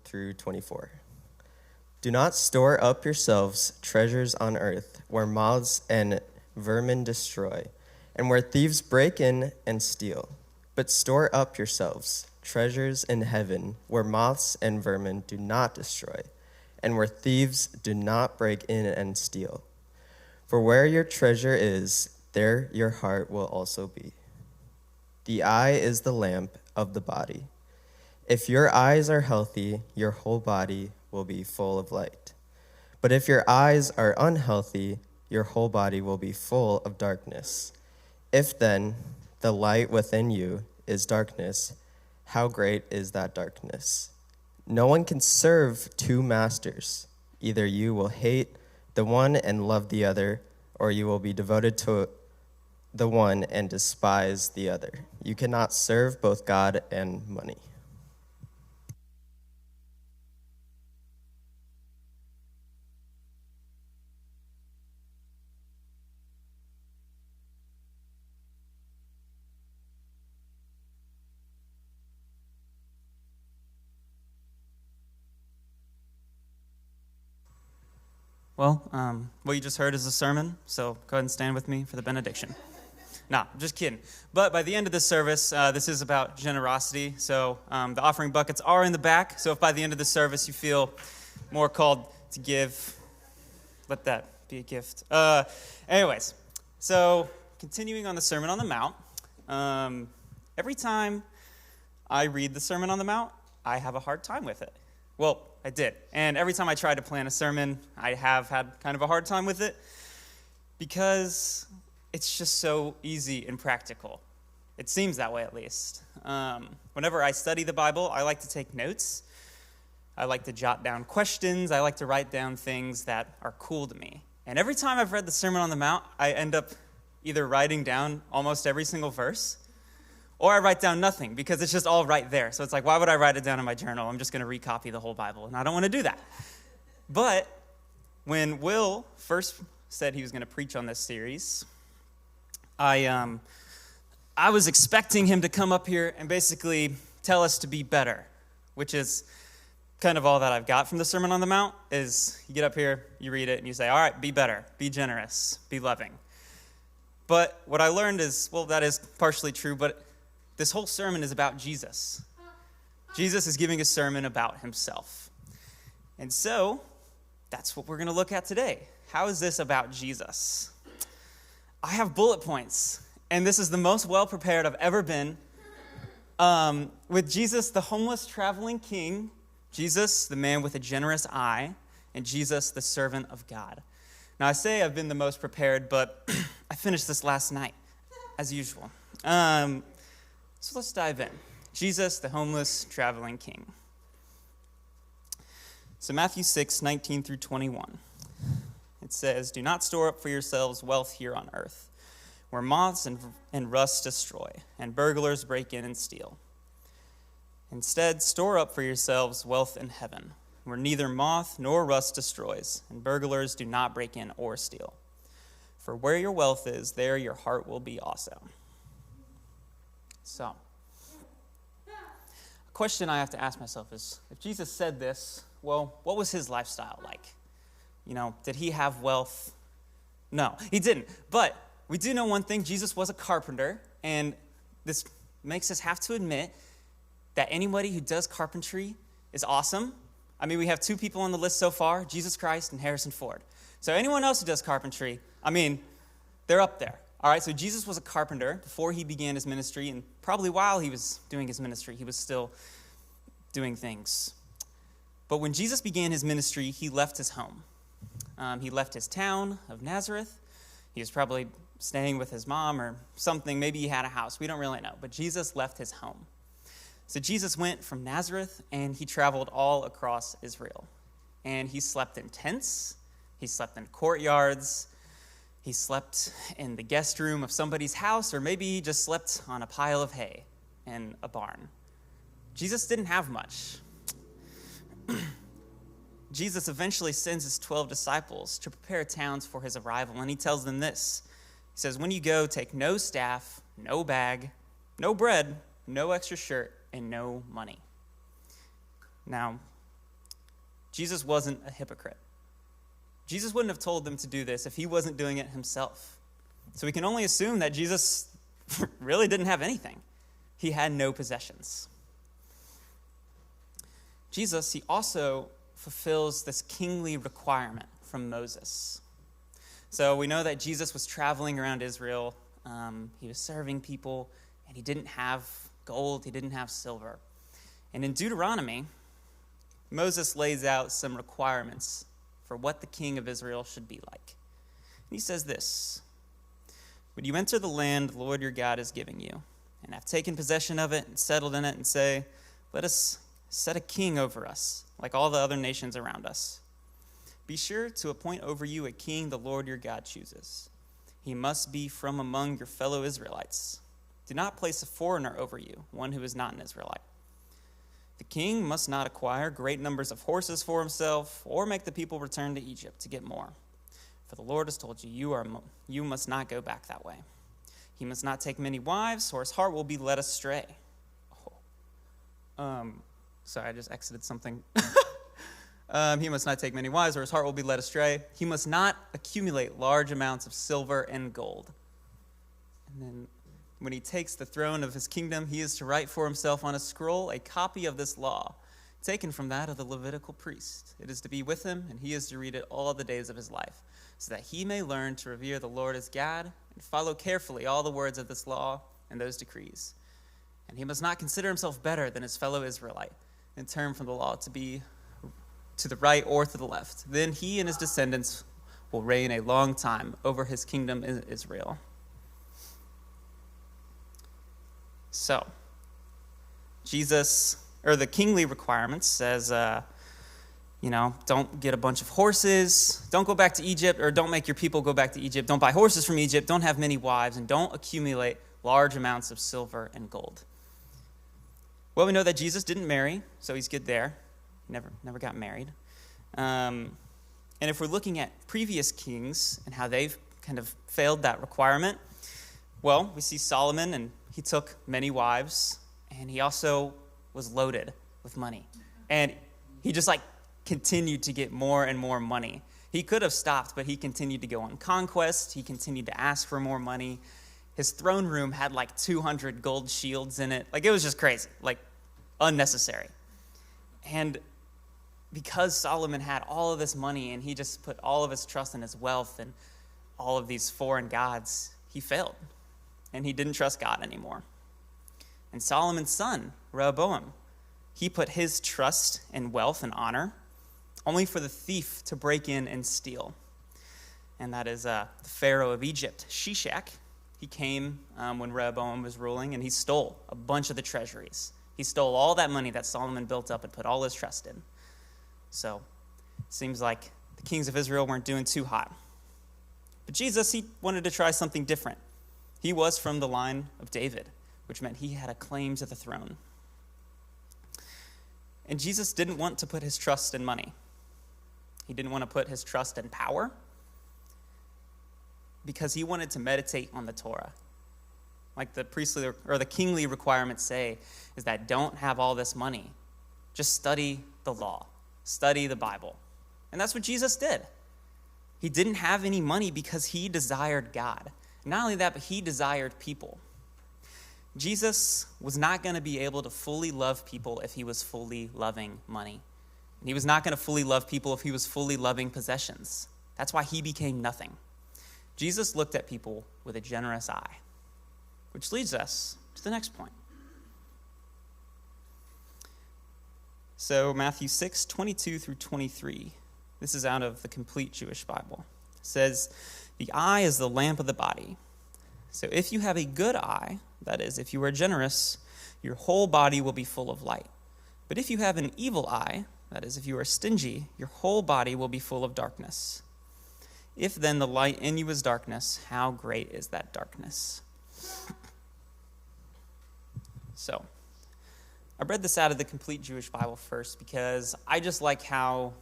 Through 24. Do not store up yourselves treasures on earth, where moths and vermin destroy, and where thieves break in and steal. But store up yourselves treasures in heaven, where moths and vermin do not destroy, and where thieves do not break in and steal. For where your treasure is, there your heart will also be. The eye is the lamp of the body. If your eyes are healthy, your whole body will be full of light. But if your eyes are unhealthy, your whole body will be full of darkness. If then the light within you is darkness, how great is that darkness? No one can serve two masters. Either you will hate the one and love the other, or you will be devoted to the one and despise the other. You cannot serve both God and money. Well, what you just heard is a sermon, so go ahead and stand with me for the benediction. Nah, I'm just kidding. But by the end of this service, this is about generosity, so the offering buckets are in the back, so if by the end of the service you feel more called to give, let that be a gift. Anyways, so continuing on the Sermon on the Mount, every time I read the Sermon on the Mount, I have a hard time with it. Well, I did. And every time I try to plan a sermon, I have had kind of a hard time with it because it's just so easy and practical. It seems that way, at least. Whenever I study the Bible, I like to take notes. I like to jot down questions. I like to write down things that are cool to me. And every time I've read the Sermon on the Mount, I end up either writing down almost every single verse, or I write down nothing because it's just all right there. So it's like, why would I write it down in my journal? I'm just going to recopy the whole Bible, and I don't want to do that. But when Will first said he was going to preach on this series, I was expecting him to come up here and basically tell us to be better, which is kind of all that I've got from the Sermon on the Mount, is you get up here, you read it, and you say, all right, be better, be generous, be loving. But what I learned is, well, that is partially true, but this whole sermon is about Jesus. Jesus is giving a sermon about himself. And so, that's what we're going to look at today. How is this about Jesus? I have bullet points, and this is the most well-prepared I've ever been. With Jesus, the homeless traveling king, Jesus, the man with a generous eye, and Jesus, the servant of God. Now, I say I've been the most prepared, but I finished this last night, as usual. So let's dive in. Jesus, the homeless traveling king. So Matthew 6, 19 through 21. It says, do not store up for yourselves wealth here on earth, where moths and rust destroy, and burglars break in and steal. Instead, store up for yourselves wealth in heaven, where neither moth nor rust destroys, and burglars do not break in or steal. For where your wealth is, there your heart will be also. So, a question I have to ask myself is, if Jesus said this, well, what was his lifestyle like? You know, did he have wealth? No, he didn't. But we do know one thing, Jesus was a carpenter, and this makes us have to admit that anybody who does carpentry is awesome. I mean, we have two people on the list so far, Jesus Christ and Harrison Ford. So anyone else who does carpentry, I mean, they're up there. All right, so Jesus was a carpenter before he began his ministry, and probably while he was doing his ministry, he was still doing things. But when Jesus began his ministry, he left his home. He left his town of Nazareth. He was probably staying with his mom or something. Maybe he had a house. We don't really know. But Jesus left his home. So Jesus went from Nazareth, and he traveled all across Israel. And he slept in tents. He slept in courtyards. He slept in the guest room of somebody's house, or maybe he just slept on a pile of hay in a barn. Jesus didn't have much. Jesus eventually sends his 12 disciples to prepare towns for his arrival, and he tells them this. He says, when you go, take no staff, no bag, no bread, no extra shirt, and no money. Now, Jesus wasn't a hypocrite. Jesus wouldn't have told them to do this if he wasn't doing it himself. So we can only assume that Jesus really didn't have anything. He had no possessions. Jesus, he also fulfills this kingly requirement from Moses. So we know that Jesus was traveling around Israel. He was serving people, and he didn't have gold. He didn't have silver. And in Deuteronomy, Moses lays out some requirements for what the king of Israel should be like. And he says this, when you enter the land the Lord your God is giving you, and have taken possession of it and settled in it, and say, let us set a king over us, like all the other nations around us. Be sure to appoint over you a king the Lord your God chooses. He must be from among your fellow Israelites. Do not place a foreigner over you, one who is not an Israelite. The king must not acquire great numbers of horses for himself, or make the people return to Egypt to get more. For the Lord has told you, you must not go back that way. He must not take many wives, or his heart will be led astray. Sorry, I just exited something. He must not take many wives, or his heart will be led astray. He must not accumulate large amounts of silver and gold. And then when he takes the throne of his kingdom, he is to write for himself on a scroll a copy of this law, taken from that of the Levitical priest. It is to be with him, and he is to read it all the days of his life, so that he may learn to revere the Lord as God and follow carefully all the words of this law and those decrees. And he must not consider himself better than his fellow Israelite, and turn from the law to be to the right or to the left. Then he and his descendants will reign a long time over his kingdom in Israel. So, the kingly requirements says, don't get a bunch of horses, don't go back to Egypt, or don't make your people go back to Egypt, don't buy horses from Egypt, don't have many wives, and don't accumulate large amounts of silver and gold. Well, we know that Jesus didn't marry, so he's good there. Never got married. And if we're looking at previous kings and how they've kind of failed that requirement, well, we see Solomon, and he took many wives, and he also was loaded with money. And he just continued to get more and more money. He could have stopped, but he continued to go on conquest. He continued to ask for more money. His throne room had 200 gold shields in it. It was just crazy, unnecessary. And because Solomon had all of this money and he just put all of his trust in his wealth and all of these foreign gods, he failed. And he didn't trust God anymore. And Solomon's son, Rehoboam, he put his trust in wealth and honor only for the thief to break in and steal. And that is the Pharaoh of Egypt, Shishak. He came when Rehoboam was ruling, and he stole a bunch of the treasuries. He stole all that money that Solomon built up and put all his trust in. So it seems like the kings of Israel weren't doing too hot. But Jesus, he wanted to try something different. He was from the line of David, which meant he had a claim to the throne. And Jesus didn't want to put his trust in money. He didn't want to put his trust in power, because he wanted to meditate on the Torah. Like the priestly or the kingly requirements say, is that don't have all this money. Just study the law. Study the Bible. And that's what Jesus did. He didn't have any money because he desired God. Not only that, but he desired people. Jesus was not going to be able to fully love people if he was fully loving money. And he was not going to fully love people if he was fully loving possessions. That's why he became nothing. Jesus looked at people with a generous eye, which leads us to the next point. So Matthew 6:22 through 23, this is out of the Complete Jewish Bible. It says, the eye is the lamp of the body. So if you have a good eye, that is, if you are generous, your whole body will be full of light. But if you have an evil eye, that is, if you are stingy, your whole body will be full of darkness. If then the light in you is darkness, how great is that darkness? So, I read this out of the Complete Jewish Bible first because I just like how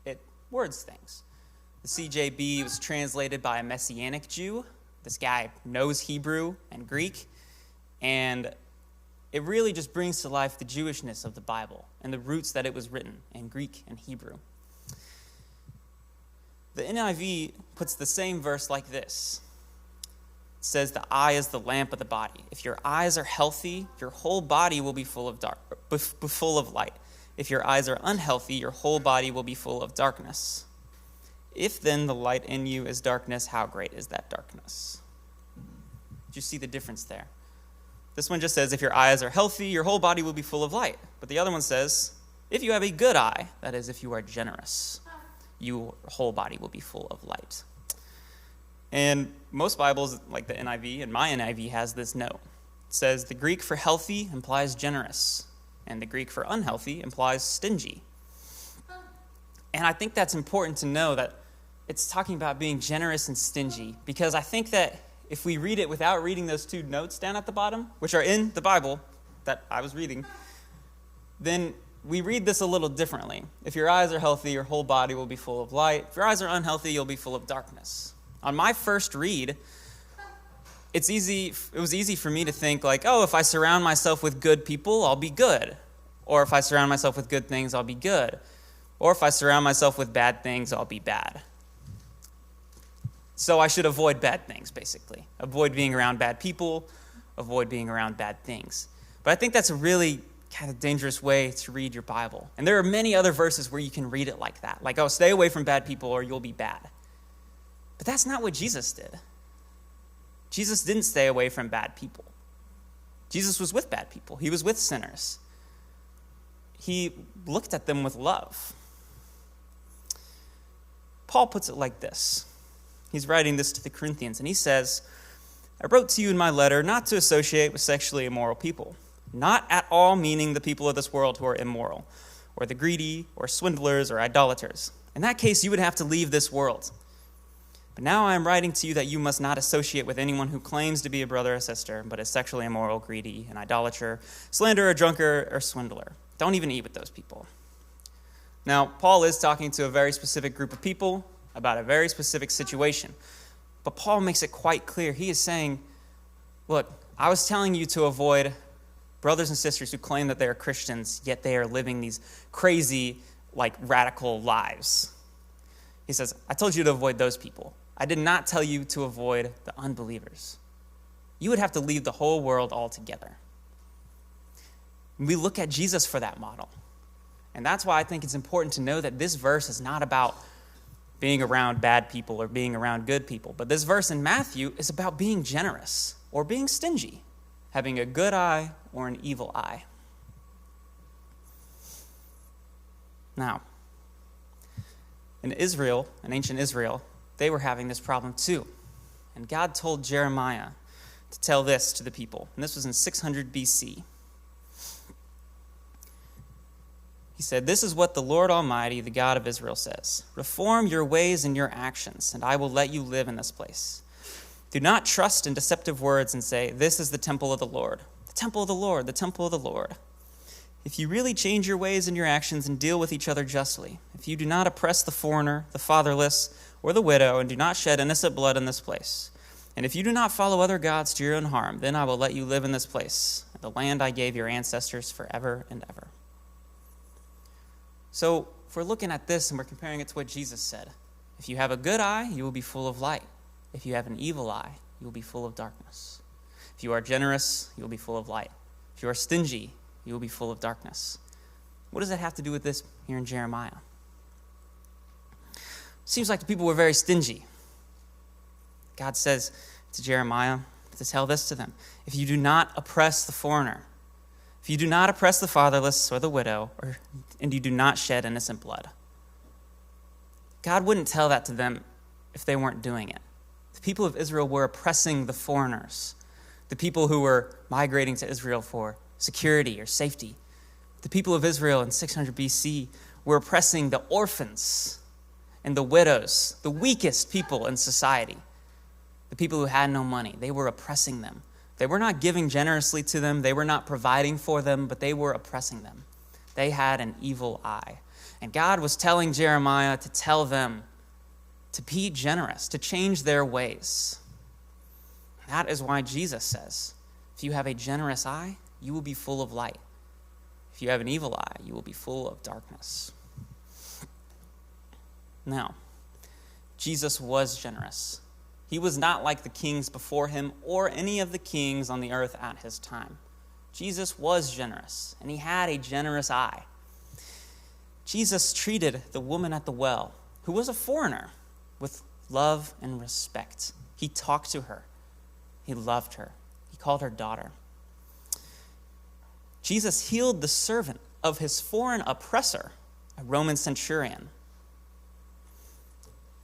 it words things. The CJB was translated by a Messianic Jew. This guy knows Hebrew and Greek, and it really just brings to life the Jewishness of the Bible and the roots that it was written in Greek and Hebrew. The NIV puts the same verse like this. It says, the eye is the lamp of the body. If your eyes are healthy, your whole body will be full of light. If your eyes are unhealthy, your whole body will be full of darkness. If then the light in you is darkness, how great is that darkness? Do you see the difference there? This one just says, if your eyes are healthy, your whole body will be full of light. But the other one says, if you have a good eye, that is, if you are generous, your whole body will be full of light. And most Bibles, like the NIV, and my NIV has this note. It says, the Greek for healthy implies generous, and the Greek for unhealthy implies stingy. And I think that's important to know that it's talking about being generous and stingy, because I think that if we read it without reading those two notes down at the bottom, which are in the Bible that I was reading, then we read this a little differently. If your eyes are healthy, your whole body will be full of light. If your eyes are unhealthy, you'll be full of darkness. On my first read, it was easy for me to think like, oh, if I surround myself with good people, I'll be good. Or if I surround myself with good things, I'll be good. Or if I surround myself with bad things, I'll be bad. So I should avoid bad things, basically. Avoid being around bad people, avoid being around bad things. But I think that's a really kind of dangerous way to read your Bible. And there are many other verses where you can read it like that. Like, oh, stay away from bad people or you'll be bad. But that's not what Jesus did. Jesus didn't stay away from bad people. Jesus was with bad people. He was with sinners. He looked at them with love. Paul puts it like this. He's writing this to the Corinthians, and he says, I wrote to you in my letter not to associate with sexually immoral people, not at all meaning the people of this world who are immoral, or the greedy, or swindlers, or idolaters. In that case, you would have to leave this world. But now I am writing to you that you must not associate with anyone who claims to be a brother or sister, but is sexually immoral, greedy, an idolater, slanderer, drunkard, or swindler. Don't even eat with those people. Now, Paul is talking to a very specific group of people about a very specific situation. But Paul makes it quite clear. He is saying, look, I was telling you to avoid brothers and sisters who claim that they are Christians, yet they are living these crazy, radical lives. He says, I told you to avoid those people. I did not tell you to avoid the unbelievers. You would have to leave the whole world altogether. And we look at Jesus for that model. And that's why I think it's important to know that this verse is not about being around bad people or being around good people. But this verse in Matthew is about being generous or being stingy, having a good eye or an evil eye. Now, in Israel, in ancient Israel, they were having this problem too. And God told Jeremiah to tell this to the people. And this was in 600 BC. He said, this is what the Lord Almighty, the God of Israel, says. Reform your ways and your actions, and I will let you live in this place. Do not trust in deceptive words and say, this is the temple of the Lord. The temple of the Lord, the temple of the Lord. If you really change your ways and your actions and deal with each other justly, if you do not oppress the foreigner, the fatherless, or the widow, and do not shed innocent blood in this place, and if you do not follow other gods to your own harm, then I will let you live in this place, the land I gave your ancestors forever and ever. So if we're looking at this and we're comparing it to what Jesus said, if you have a good eye, you will be full of light. If you have an evil eye, you will be full of darkness. If you are generous, you will be full of light. If you are stingy, you will be full of darkness. What does that have to do with this here in Jeremiah? Seems like the people were very stingy. God says to Jeremiah to tell this to them. If you do not oppress the foreigner, if you do not oppress the fatherless or the widow, and you do not shed innocent blood. God wouldn't tell that to them if they weren't doing it. The people of Israel were oppressing the foreigners, the people who were migrating to Israel for security or safety. The people of Israel in 600 BC were oppressing the orphans and the widows, the weakest people in society, the people who had no money. They were oppressing them. They were not giving generously to them. They were not providing for them, but they were oppressing them. They had an evil eye. And God was telling Jeremiah to tell them to be generous, to change their ways. That is why Jesus says, if you have a generous eye, you will be full of light. If you have an evil eye, you will be full of darkness. Now, Jesus was generous. He was not like the kings before him or any of the kings on the earth at his time. Jesus was generous, and he had a generous eye. Jesus treated the woman at the well, who was a foreigner, with love and respect. He talked to her. He loved her. He called her daughter. Jesus healed the servant of his foreign oppressor, a Roman centurion.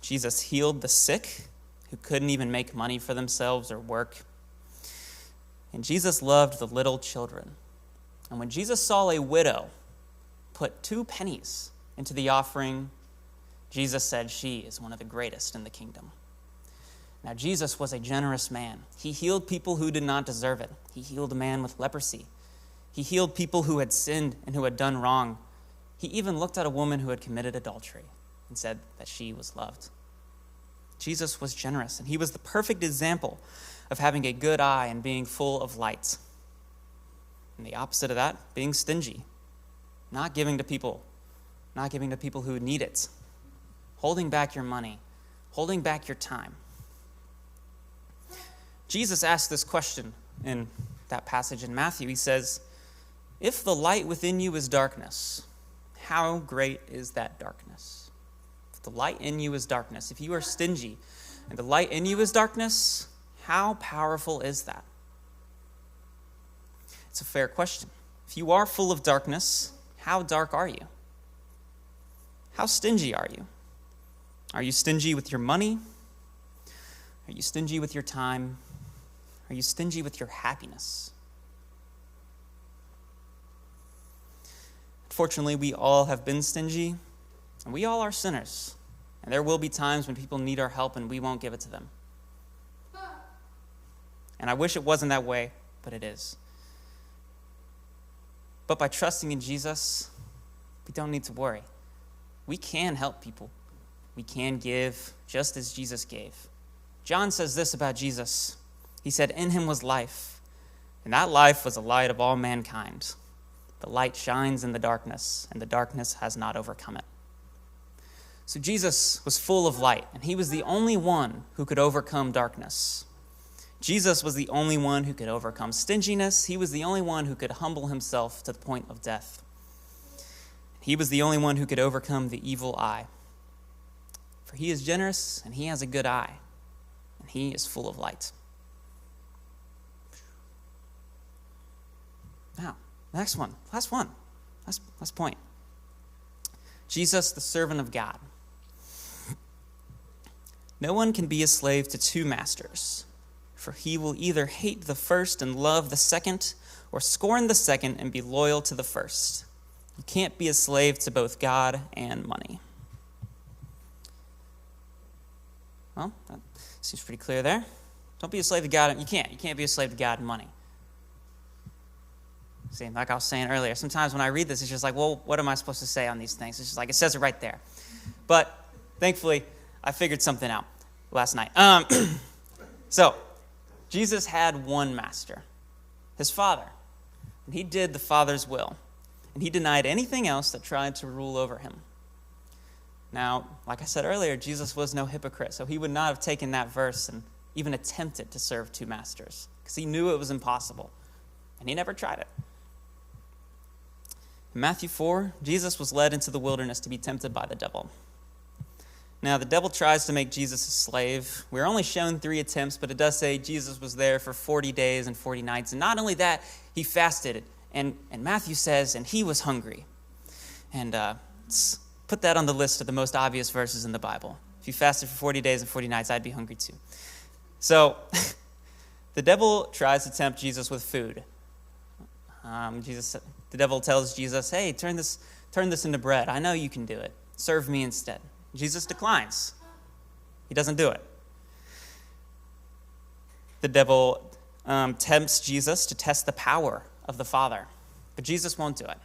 Jesus healed the sick who couldn't even make money for themselves or work. And Jesus loved the little children. And when Jesus saw a widow put 2 pennies into the offering, Jesus said she is one of the greatest in the kingdom. Now, Jesus was a generous man. He healed people who did not deserve it. He healed a man with leprosy. He healed people who had sinned and who had done wrong. He even looked at a woman who had committed adultery and said that she was loved. Jesus was generous, and he was the perfect example of having a good eye and being full of light. And the opposite of that, being stingy, not giving to people who need it, holding back your money, holding back your time. Jesus asked this question in that passage in Matthew. He says, if the light within you is darkness, how great is that darkness? If the light in you is darkness, if you are stingy and the light in you is darkness, how powerful is that? It's a fair question. If you are full of darkness, how dark are you? How stingy are you? Are you stingy with your money? Are you stingy with your time? Are you stingy with your happiness? Fortunately, we all have been stingy, and we all are sinners. And there will be times when people need our help and we won't give it to them. And I wish it wasn't that way, but it is. But by trusting in Jesus, we don't need to worry. We can help people. We can give just as Jesus gave. John says this about Jesus. He said, in him was life, and that life was the light of all mankind. The light shines in the darkness, and the darkness has not overcome it. So Jesus was full of light, and he was the only one who could overcome darkness. Jesus was the only one who could overcome stinginess. He was the only one who could humble himself to the point of death. He was the only one who could overcome the evil eye. For he is generous, and he has a good eye, and he is full of light. Now, next one, last point. Jesus, the servant of God. No one can be a slave to 2 masters, for he will either hate the first and love the second, or scorn the second and be loyal to the first. You can't be a slave to both God and money. Well, that seems pretty clear there. Don't be a slave to God. You can't be a slave to God and money. See, like I was saying earlier, sometimes when I read this, it's just like, well, what am I supposed to say on these things? It's just like, it says it right there. But thankfully, I figured something out last night. So, Jesus had one master, his Father. And he did the Father's will. And he denied anything else that tried to rule over him. Now, like I said earlier, Jesus was no hypocrite, so he would not have taken that verse and even attempted to serve 2 masters, because he knew it was impossible. And he never tried it. In Matthew 4, Jesus was led into the wilderness to be tempted by the devil. Now, the devil tries to make Jesus a slave. We're only shown 3 attempts, but it does say Jesus was there for 40 days and 40 nights. And not only that, he fasted. And Matthew says, and he was hungry. And put that on the list of the most obvious verses in the Bible. If you fasted for 40 days and 40 nights, I'd be hungry too. So, the devil tries to tempt Jesus with food. The devil tells Jesus, hey, turn this into bread. I know you can do it. Serve me instead. Jesus declines. He doesn't do it. The devil tempts Jesus to test the power of the Father. But Jesus won't do it.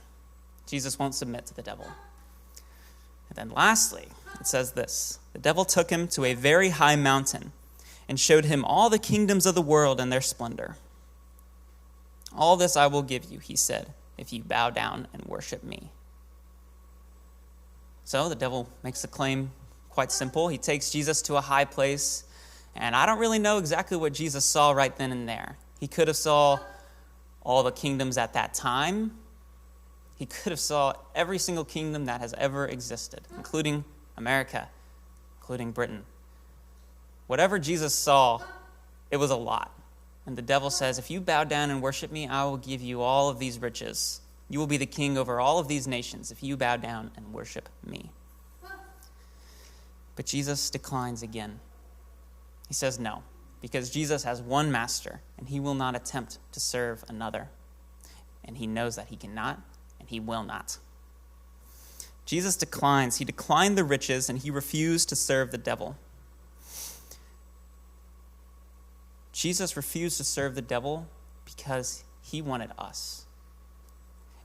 Jesus won't submit to the devil. And then lastly, it says this: the devil took him to a very high mountain and showed him all the kingdoms of the world and their splendor. All this I will give you, he said, if you bow down and worship me. So the devil makes the claim quite simple. He takes Jesus to a high place, and I don't really know exactly what Jesus saw right then and there. He could have saw all the kingdoms at that time. He could have saw every single kingdom that has ever existed, including America, including Britain. Whatever Jesus saw, it was a lot. And the devil says, if you bow down and worship me, I will give you all of these riches. You will be the king over all of these nations if you bow down and worship me. But Jesus declines again. He says no, because Jesus has one master, and he will not attempt to serve another. And he knows that he cannot, and he will not. Jesus declines. He declined the riches, and he refused to serve the devil. Jesus refused to serve the devil because he wanted us.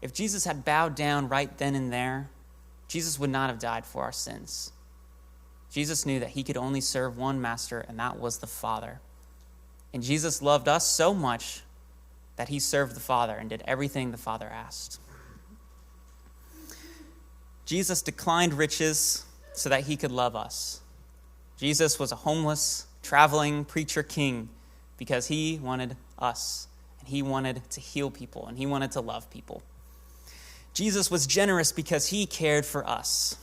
If Jesus had bowed down right then and there, Jesus would not have died for our sins. Jesus knew that he could only serve one master, and that was the Father. And Jesus loved us so much that he served the Father and did everything the Father asked. Jesus declined riches so that he could love us. Jesus was a homeless, traveling preacher king because he wanted us, and he wanted to heal people, and he wanted to love people. Jesus was generous because he cared for us.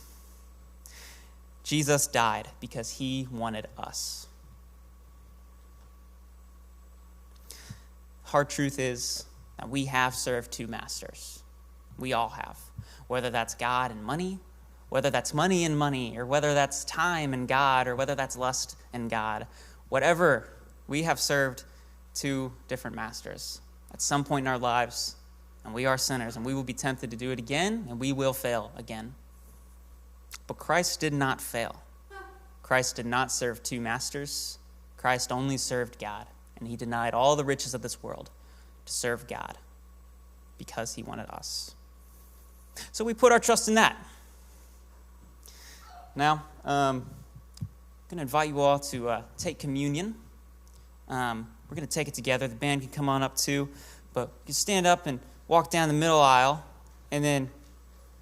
Jesus died because he wanted us. Hard truth is that we have served two masters. We all have. Whether that's God and money, whether that's money and money, or whether that's time and God, or whether that's lust and God. Whatever, we have served two different masters at some point in our lives, and we are sinners, and we will be tempted to do it again, and we will fail again. But Christ did not fail. Christ did not serve two masters. Christ only served God, and he denied all the riches of this world to serve God because he wanted us. So we put our trust in that. Now, I'm going to invite you all to take communion. We're going to take it together. The band can come on up too, but you stand up and walk down the middle aisle, and then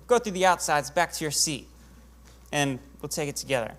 go through the outsides back to your seat, and we'll take it together.